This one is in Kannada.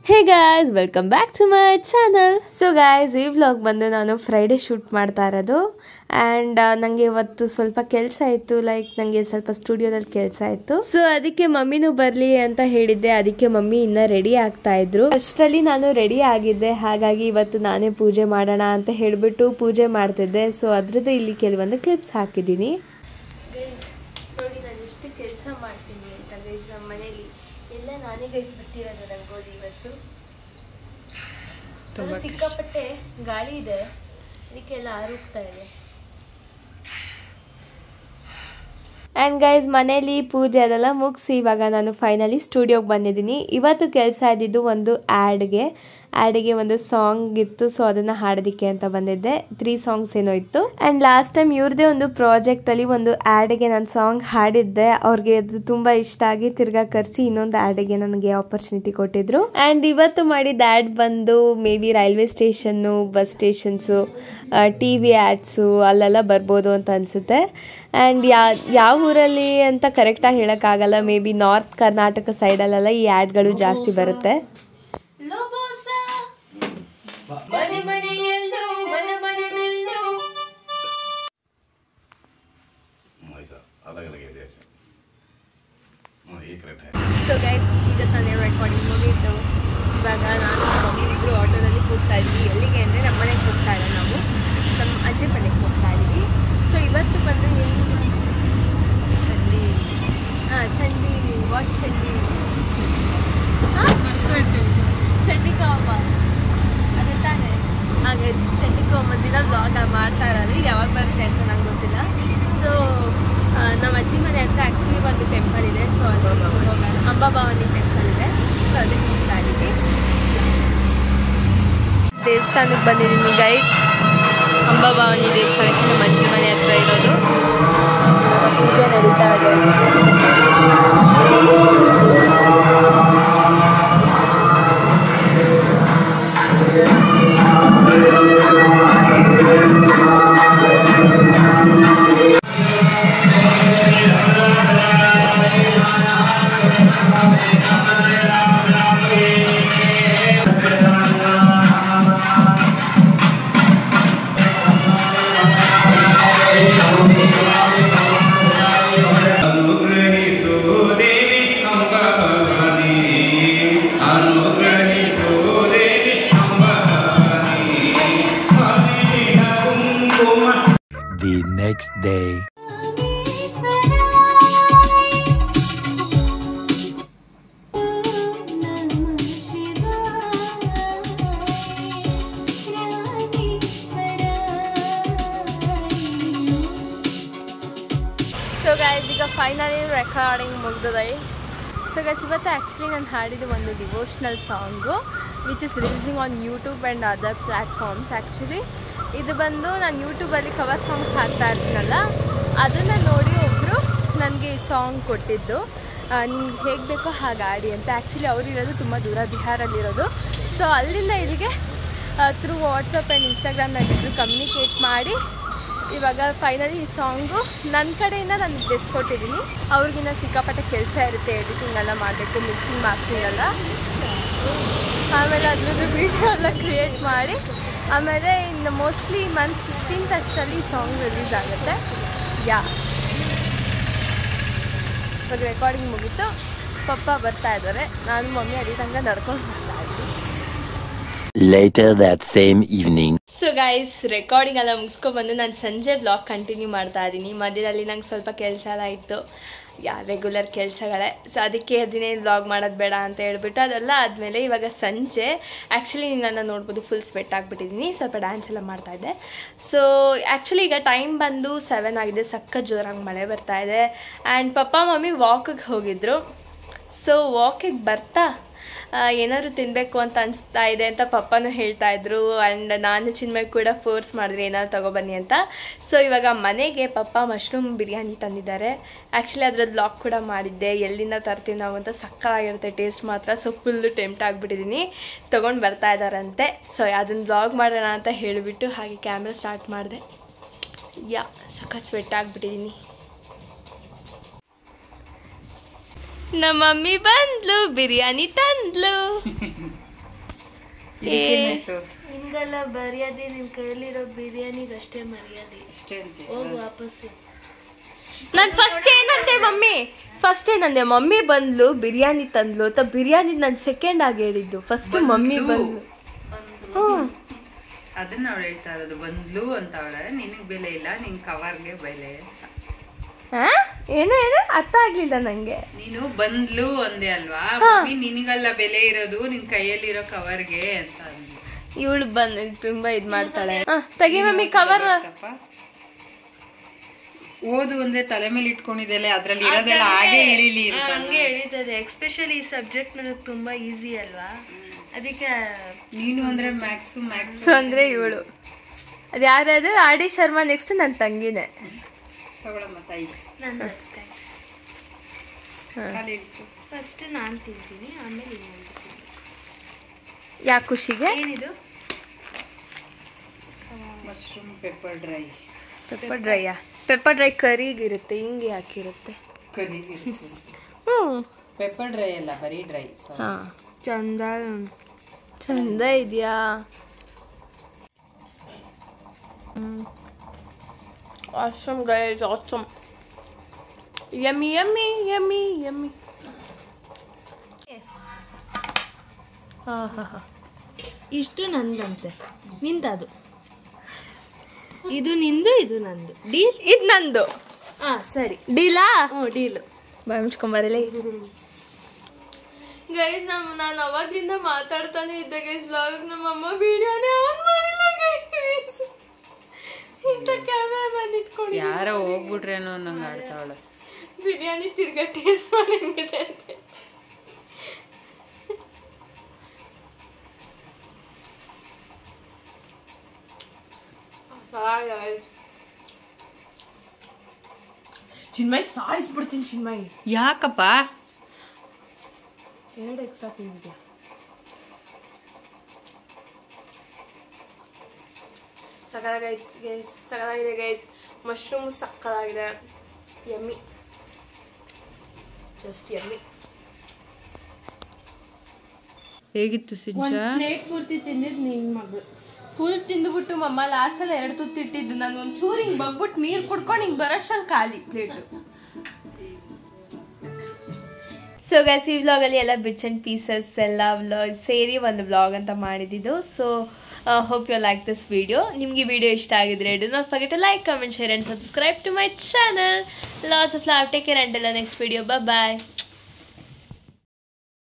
Hey guys, welcome back to my channel. So guys, ಈ ವ್ಲಾಗ್ ಬಂದು ನಾನು ಫ್ರೈಡೇ ಶೂಟ್ ಮಾಡ್ತಾ ಇರೋದು. ಆ್ಯಂಡ್ ನನಗೆ ಇವತ್ತು ಸ್ವಲ್ಪ ಕೆಲಸ ಇತ್ತು, ಲೈಕ್ ನನಗೆ ಸ್ವಲ್ಪ ಸ್ಟುಡಿಯೋದಲ್ಲಿ ಕೆಲಸ ಇತ್ತು. ಸೊ ಅದಕ್ಕೆ ಮಮ್ಮಿನೂ ಬರಲಿ ಅಂತ ಹೇಳಿದ್ದೆ. ಅದಕ್ಕೆ ಮಮ್ಮಿ ಇನ್ನೂ ರೆಡಿ ಆಗ್ತಾ ಇದ್ರು. ಅಷ್ಟರಲ್ಲಿ ನಾನು ರೆಡಿ ಆಗಿದ್ದೆ. ಹಾಗಾಗಿ ಇವತ್ತು ನಾನೇ ಪೂಜೆ ಮಾಡೋಣ ಅಂತ ಹೇಳಿಬಿಟ್ಟು ಪೂಜೆ ಮಾಡ್ತಿದ್ದೆ. ಸೊ ಅದ್ರದ್ದು ಇಲ್ಲಿ ಕೆಲವೊಂದು ಕ್ಲಿಪ್ಸ್ ಹಾಕಿದ್ದೀನಿ. ಗೈಸ್ ನೋಡಿ, ನಾನು ಎಷ್ಟು ಕೆಲಸ ಮಾಡ್ತೀನಿ ಅಂತ. ಗೈಸ್ ನಮ್ಮ ಮನೇಲಿ ಎಲ್ಲ ನಾನೇ ಗೈಸ್ ಬಿಟ್ಟಿರೋದು ರಂಗೋಲಿ. ಇವತ್ತು ಸಿಕ್ಕಾಪಟ್ಟೆ ಗಾಳಿ ಇದೆ, ಅದಕ್ಕೆಲ್ಲ ಆರೋಗ್ತಾ ಇದೆ. ಆ್ಯಂಡ್ ಗೈಸ್, ಮನೇಲಿ ಪೂಜೆ ಅದೆಲ್ಲ ಮುಗಿಸಿ ಇವಾಗ ನಾನು ಫೈನಲಿ ಸ್ಟುಡಿಯೋಗೆ ಬಂದಿದ್ದೀನಿ. ಇವತ್ತು ಕೆಲಸ ಇದ್ದಿದ್ದು ಒಂದು ಆ್ಯಡಿಗೆ ಒಂದು ಸಾಂಗ್ ಇತ್ತು. ಸೊ ಅದನ್ನು ಹಾಡೋದಕ್ಕೆ ಅಂತ ಬಂದಿದ್ದೆ. 3 ಸಾಂಗ್ಸ್ ಏನೋ ಇತ್ತು. ಆ್ಯಂಡ್ ಲಾಸ್ಟ್ ಟೈಮ್ ಇವ್ರದೇ ಒಂದು ಪ್ರಾಜೆಕ್ಟಲ್ಲಿ ಒಂದು ಆ್ಯಡಿಗೆ ನಾನು ಸಾಂಗ್ ಹಾಡಿದ್ದೆ. ಅವ್ರಿಗೆ ಅದು ತುಂಬ ಇಷ್ಟ ಆಗಿ ತಿರ್ಗಾ ಕರೆಸಿ ಇನ್ನೊಂದು ಆ್ಯಡಿಗೆ ನನಗೆ ಆಪರ್ಚುನಿಟಿ ಕೊಟ್ಟಿದ್ರು. ಆ್ಯಂಡ್ ಇವತ್ತು ಮಾಡಿದ ಆ್ಯಡ್ ಬಂದು may be railway station, bus stations, TV ads ಅಲ್ಲೆಲ್ಲ ಬರ್ಬೋದು ಅಂತ ಅನಿಸುತ್ತೆ. ಆ್ಯಂಡ್ ಯಾವ ಊರಲ್ಲಿ ಅಂತ ಕರೆಕ್ಟಾಗಿ ಹೇಳೋಕ್ಕಾಗಲ್ಲ. ಮೇ ಬಿ ನಾರ್ತ್ ಕರ್ನಾಟಕ ಸೈಡಲ್ಲೆಲ್ಲ ಈ ಆ್ಯಡ್ಗಳು ಜಾಸ್ತಿ ಬರುತ್ತೆ. ಸೊ ಗೈಸ್, ಈಗ ತಾನೇ ರೆಕಾರ್ಡಿಂಗ್ ಮುಗೀತು. ಇವಾಗ ನಾನು ಮಮ್ಮಿ ಇಬ್ಬರು ಆಟೋದಲ್ಲಿ ಹೋಗ್ತಾ ಇದ್ವಿ. ಎಲ್ಲಿಗೆ ಅಂದರೆ ನಮ್ಮ ಮನೆಗೆ ಹೋಗ್ತಾ ಇಲ್ಲ, ನಾವು ನಮ್ಮ ಅಜ್ಜಿ ಮನೆಗೆ ಹೋಗ್ತಾ ಇದ್ವಿ. ಸೊ ಇವತ್ತು ಬಂದರೆ ಚಂಡಿ ವಾಟ್ ಚಂಡಿ ಕಬಾಬ ಅದೇ ತಾನೇ. ಹಾಗೆ ಚಂಡಿ ಕಬಾಬ ದಿನ ಬ್ಲಾಗ್ ಮಾಡ್ತಾ ಇರೋದು. ಈಗ ಯಾವಾಗ ಬರುತ್ತೆ ಅಂತ ನಂಗೆ ಗೊತ್ತಿಲ್ಲ. ಸೊ ನಮ್ಮ ಅಜ್ಜಿ ಮನೆ ಹತ್ರ ಆ್ಯಕ್ಚುಲಿ ಒಂದು ಟೆಂಪಲ್ ಇದೆ. ಸೊ ಅಲ್ಲಿ ಹೋಗೋಣ. ಅಂಬಾಭವಾನಿ ಟೆಂಪಲ್ ಇದೆ. ಸೊ ಅದಕ್ಕೆ ಹೋಗ್ತಾ ಇದ್ದೀವಿ. ದೇವಸ್ಥಾನಕ್ಕೆ ಬಂದಿದ್ದೀನಿ ಗೈಸ್. ಅಂಬಾಭವಾನಿ ದೇವಸ್ಥಾನಕ್ಕೆ ನಮ್ಮ ಅಜ್ಜಿ ಮನೆ ಹತ್ರ ಇರೋದು. ಇವಾಗ ಪೂಜೆ ನಡೀತಾ ಇದೆ. The next day. So guys, ಈಗ ಫೈನಲಿ ರೆಕಾರ್ಡಿಂಗ್ ಮುಗಿದಿದೆ. ಸೊ ಗೈಸ್, ಇವತ್ತು ಆ್ಯಕ್ಚುಲಿ ನಾನು ಹಾಡಿದ್ದು ಒಂದು devotional song which is releasing on YouTube and other platforms. Actually ಇದು ಬಂದು ನಾನು ಯೂಟ್ಯೂಬಲ್ಲಿ ಕವರ್ ಸಾಂಗ್ಸ್ ಹಾಕ್ತಾ ಇರ್ತೀನಲ್ಲ, ಅದನ್ನು ನೋಡಿ ಒಬ್ಬರು ನನಗೆ ಈ ಸಾಂಗ್ ಕೊಟ್ಟಿದ್ದು. ನಿಮ್ಗೆ ಹೇಗೆ ಬೇಕೋ ಹಾಗೆ ಆಡಿ ಅಂತ. ಆ್ಯಕ್ಚುಲಿ ಅವರಿರೋದು ತುಂಬ ದೂರ, ಬಿಹಾರಲ್ಲಿರೋದು. ಸೊ ಅಲ್ಲಿಂದ ಇಲ್ಲಿಗೆ ಥ್ರೂ ವಾಟ್ಸಪ್ ಆ್ಯಂಡ್ ಇನ್ಸ್ಟಾಗ್ರಾಮ್ನಾಗಿದ್ರು ಕಮ್ಯುನಿಕೇಟ್ ಮಾಡಿ ಇವಾಗ ಫೈನಲಿ ಈ ಸಾಂಗು ನನ್ನ ಕಡೆಯಿಂದ ನಾನು ಬೆಸ್ಟ್ ಕೊಟ್ಟಿದ್ದೀನಿ. ಅವ್ರಿಗಿನ್ನ ಸಿಕ್ಕಾಪಟ್ಟೆ ಕೆಲಸ ಇರುತ್ತೆ, ಎಡಿಟಿಂಗ್ ಎಲ್ಲ ಮಾಡಬೇಕು, ಮಿಕ್ಸಿಂಗ್ ಮಾಸ್ಟರಿಂಗ್ ಎಲ್ಲ. ಆಮೇಲೆ ಅದ್ರದ್ದು ವೀಡಿಯೋ ಎಲ್ಲ ಕ್ರಿಯೇಟ್ ಮಾಡಿ ಆಮೇಲೆ ಇನ್ನು ಮೋಸ್ಟ್ಲಿ ಮಂತ್ 15th ಅಷ್ಟರಲ್ಲಿ ಈ ಸಾಂಗ್ ರಿಲೀಸ್ ಆಗುತ್ತೆ. ಇವಾಗ ರೆಕಾರ್ಡಿಂಗ್ ಮುಗೀತು. ಪಪ್ಪ ಬರ್ತಾ ಇದ್ದಾರೆ. ನಾನು ಮಮ್ಮಿ ಅಲ್ಲಿ ತನಕ ನಡ್ಕೊಂಡು ಬರ್ತಾ ಇದ್ದೀನಿ. Later that same evening. So guys, recording ಎಲ್ಲ ಮುಗಿಸ್ಕೊಬಂದು ನಾನು ಸಂಜೆ ಬ್ಲಾಗ್ ಕಂಟಿನ್ಯೂ ಮಾಡ್ತಾ ಇದ್ದೀನಿ. ಮಧ್ಯದಲ್ಲಿ ನಂಗೆ ಸ್ವಲ್ಪ ಕೆಲಸ ಎಲ್ಲ ಇತ್ತು, ರೆಗ್ಯುಲರ್ ಕೆಲಸಗಳೇ. ಸೊ ಅದಕ್ಕೆ ಅದನ್ನೇ ಬ್ಲಾಗ್ ಮಾಡೋದು ಬೇಡ ಅಂತ ಹೇಳ್ಬಿಟ್ಟು ಅದೆಲ್ಲ ಆದಮೇಲೆ ಇವಾಗ ಸಂಜೆ ಆ್ಯಕ್ಚುಲಿ ನನ್ನ ನೋಡ್ಬೋದು ಫುಲ್ ಸ್ವೆಟ್ ಆಗಿಬಿಟ್ಟಿದ್ದೀನಿ. ಸ್ವಲ್ಪ ಡ್ಯಾನ್ಸ್ ಎಲ್ಲ ಮಾಡ್ತಾಯಿದ್ದೆ. ಸೊ ಆ್ಯಕ್ಚುಲಿ ಈಗ ಟೈಮ್ ಬಂದು 7 ಆಗಿದೆ. ಸಕ್ಕ ಜೋರಾಗಿ ಮಳೆ ಬರ್ತಾಯಿದೆ. ಆ್ಯಂಡ್ ಪಪ್ಪ ಮಮ್ಮಿ ವಾಕಿಗೆ ಹೋಗಿದ್ರು. ಸೊ ವಾಕಿಗೆ ಬರ್ತಾ ಏನಾದ್ರು ತಿನ್ನಬೇಕು ಅಂತ ಅನಿಸ್ತಾ ಇದೆ ಅಂತ ಪಪ್ಪನೂ ಹೇಳ್ತಾಯಿದ್ರು. ಆ್ಯಂಡ್ ನಾನು ಚಿನ್ಮಯ್ ಕೂಡ ಫೋರ್ಸ್ ಮಾಡಿದ್ರೆ ಏನಾದ್ರು ತೊಗೊಬನ್ನಿ ಅಂತ. ಸೊ ಇವಾಗ ಮನೆಗೆ ಪಪ್ಪ ಮಶ್ರೂಮ್ ಬಿರಿಯಾನಿ ತಂದಿದ್ದಾರೆ. ಆ್ಯಕ್ಚುಲಿ ಅದ್ರದ್ದು ಬ್ಲಾಗ್ ಕೂಡ ಮಾಡಿದ್ದೆ, ಎಲ್ಲಿಂದ ತರ್ತೀವಿ ನಾವು ಅಂತ. ಸಕ್ಕತ್ತಾಗಿರುತ್ತೆ ಟೇಸ್ಟ್ ಮಾತ್ರ. ಸೊ ಫುಲ್ಲು ಟೆಂಪ್ಟ್ ಆಗಿಬಿಟ್ಟಿದ್ದೀನಿ. ತೊಗೊಂಡು ಬರ್ತಾ ಇದ್ದಾರಂತೆ. ಸೊ ಅದನ್ನು ಬ್ಲಾಗ್ ಮಾಡೋಣ ಅಂತ ಹೇಳಿಬಿಟ್ಟು ಹಾಗೆ ಕ್ಯಾಮ್ರಾ ಸ್ಟಾರ್ಟ್ ಮಾಡಿದೆ. ಸಖತ್ ಸ್ವೆಟ್ ಆಗಿಬಿಟ್ಟಿದ್ದೀನಿ. ನಮ್ಮ ಮಮ್ಮಿ ಬಂದ್ಲು, ಬಿರಿಯಾನಿ ತಂದ್ಲು. ಹಿಂಗೆಲ್ಲ ಮರ್ಯಾದೆ ನಿನ್ ಕೈಯಲ್ಲಿರೋ ಬಿರಿಯಾನಿಗಷ್ಟೇ ಮರ್ಯಾದೆ ಅಷ್ಟೇ ಅಂತ ಹೋಗು ವಾಪಸ್ಸು. ನಾನು ಫಸ್ಟ್ ಏನಂದೆ ಮಮ್ಮಿ ಬಂದ್ಲು ಬಿರಿಯಾನಿ ತಂದ್ಲು ಅಂತ. ಬಿರಿಯಾನಿ ನಾನು ಸೆಕೆಂಡ್ ಆಗಿ ಹೇಳಿದ್ದು, ಫಸ್ಟ್ ಮಮ್ಮಿ ಬಂದ್ಲು. ಅದನ್ನ ಅವಳು ಹೇಳ್ತಾ ಇರೋದು, ಬಂದ್ಲು ಅಂತ ಅವಳೆ. ನಿನಗ್ ಬೆಲೆ ಇಲ್ಲ, ನಿನ್ ಕವರ್ಗೆ ಬೆಲೆ. ಏನು ಅರ್ಥ ಆಗ್ಲಿಲ್ಲ ನಂಗೆ. ನೀನು ಬಂದ್ಲು ಅಂದೆ ಅಲ್ವಾ, ಮಮ್ಮಿ ನಿನಗಲ್ಲ ಬೆಲೆ ಇರೋದು, ನಿನ್ ಕೈಯಲ್ಲಿರೋ ಕವರ್ಗೆ ಅಂತ ಅಂದ್ಲು. ಇವಳು ಬಂದ್ ತುಂಬಾ ಇದ್ ಮಾಡ್ತಾಳೆ. ತೆಗಿ ಮಮ್ಮಿ ಕವರ್. ಓದು ಅಂದ್ರೆ ತಲೆ ಮೇಲೆ ಇಟ್ಕೊಂಡಿದ್ದೆಲ್ಲ ಅದ್ರಲ್ಲಿ ಇರೋದೆಲ್ಲ ಹಾಗೆ ಇಳಿಲಿ ಅಂತ. ಹಂಗೆ ಎಳಿತದೆ. ಎಸ್ಪೆಷಲಿ ಈ ಸಬ್ಜೆಕ್ಟ್ ನನಗೆ ತುಂಬಾ ಈಸಿ ಅಲ್ವಾ, ಅದಕ್ಕೆ. ನೀನು ಅಂದ್ರೆ ಮ್ಯಾಕ್ಸು ಅಂದ್ರೆ ಇವಳು. ಅದು ಯಾರಾದ್ರು ಆರ್.ಡಿ. ಶರ್ಮಾ, ನೆಕ್ಸ್ಟ್ ನನ್ನ ತಂಗಿನೇ. ತಗೊಳಮ್ಮ ತಾಯಿ. ಫಸ್ಟ್ ನಾನು ತಿಂತೀನಿ, ಆಮೇಲೆ ಯಾ ಖುಷಿಗೆ. ಏನಿದು? Mushroom pepper dry. ಪೆಪ್ಪರ್ ಡ್ರೈಯಾ? ಪೆಪ್ಪರ್ ಡ್ರೈ ಕರಿಗಿರುತ್ತೆ, ಹಿಂಗೆ ಹಾಕಿರುತ್ತೆ. ಕರಿಗಿರುತ್ತೆ. ಪೆಪ್ಪರ್ ಡ್ರೈ ಅಲ್ಲ, ಬರೀ ಡ್ರೈ. ಚಂದ ಇದೆಯಾ? awesome guys, awesome. Yummy yummy yummy yummy. ಇಷ್ಟು ನಂದಂತೆ, ನಿಂದದು. ಇದು ನಿಂದು, ಇದು ನಂದು. ಡೀಲ್? ಇದು ನಂದು. ಸರಿ, ಡೀಲಾ? ಡೀಲು. ಬಾಯ್ ಮುಚ್ಕೊಂಬರಲೇ. ಗೈಸ್ ನಾನು ಅವಾಗ್ಲಿಂದ ಮಾತಾಡ್ತಾನೆ ಇದ್ದೆ ಗೈಸ್. ವ್ಲಾಗ್ ನಮ್ಮಮ್ಮ ವಿಡಿಯೋನೇ ಆನ್ ಮಾಡಿಲ್ಲ ಗೈಸ್. ಇಂಥ ಕ್ಯಾಮ್ರಾ ಬಂದು ಇಟ್ಕೊಂಡು ಯಾರೋ ಹೋಗ್ಬಿಟ್ರೇನೋ ನಂಗೆ ಆಡ್ತಾವಳೆ. ಬಿರಿಯಾನಿ ತಿರ್ಗಾ ಟೇಸ್ಟ್ ಮಾಡಂಗಿದೆ ಅಂತೆ. ಚಿನ್ಮಯ್ ಸಾಯಿಸ್ಬಿಡ್ತೀನಿ ಚಿನ್ಮಯ್. ಯಾಕಪ್ಪ? 2 ಎಕ್ಸ್ಟ್ರಾ ತಿಂದಿದ್ಯಾ? ಸಕ್ಕತ್ತಾಗಿದೆ ಗೈಸ್. ಮಶ್ರೂಮ್ ಸಕ್ಕತ್ತಾಗಿದೆ. Yummy, just yummy. ಹೇಗಿತ್ತು ಸಿಂಚ? ಪ್ಲೇಟ್ ಪೂರ್ತಿ ತಿಂದಿದ್ದು ನಿನ್ನ ಮಗಳು. ಫುಲ್ ತಿಂದುಬಿಟ್ಟು ಮಮ್ಮ ಲಾಸ್ಟಲ್ಲಿ 2 ತುತ್ತು ಇಟ್ಟಿದ್ದು. ನಾನು ಒಂಚೂರು ಹಿಂಗೆ ಬಗ್ಬಿಟ್ಟು ನೀರು ಕುಡ್ಕೊಂಡು ಹಿಂಗೆ ಬರೋಷ್ಟಲ್ಲಿ ಖಾಲಿ ಪ್ಲೇಟು. ಸೊ ಗೈಸ್, ಈ ವ್ಲಾಗಲ್ಲಿ ಎಲ್ಲ ಬಿಟ್ಸ್ ಆ್ಯಂಡ್ ಪೀಸಸ್ ಎಲ್ಲ ಸೇರಿ ಒಂದು ವ್ಲಾಗ್ ಅಂತ ಮಾಡಿದ್ದು. So hope you like this video. ನಿಮಗೆ ಈ ವಿಡಿಯೋ ಇಷ್ಟ ಆಗಿದ್ರೆ do not forget to like, comment, share and subscribe to my channel. Lots of love. Take care until the next video. Bye.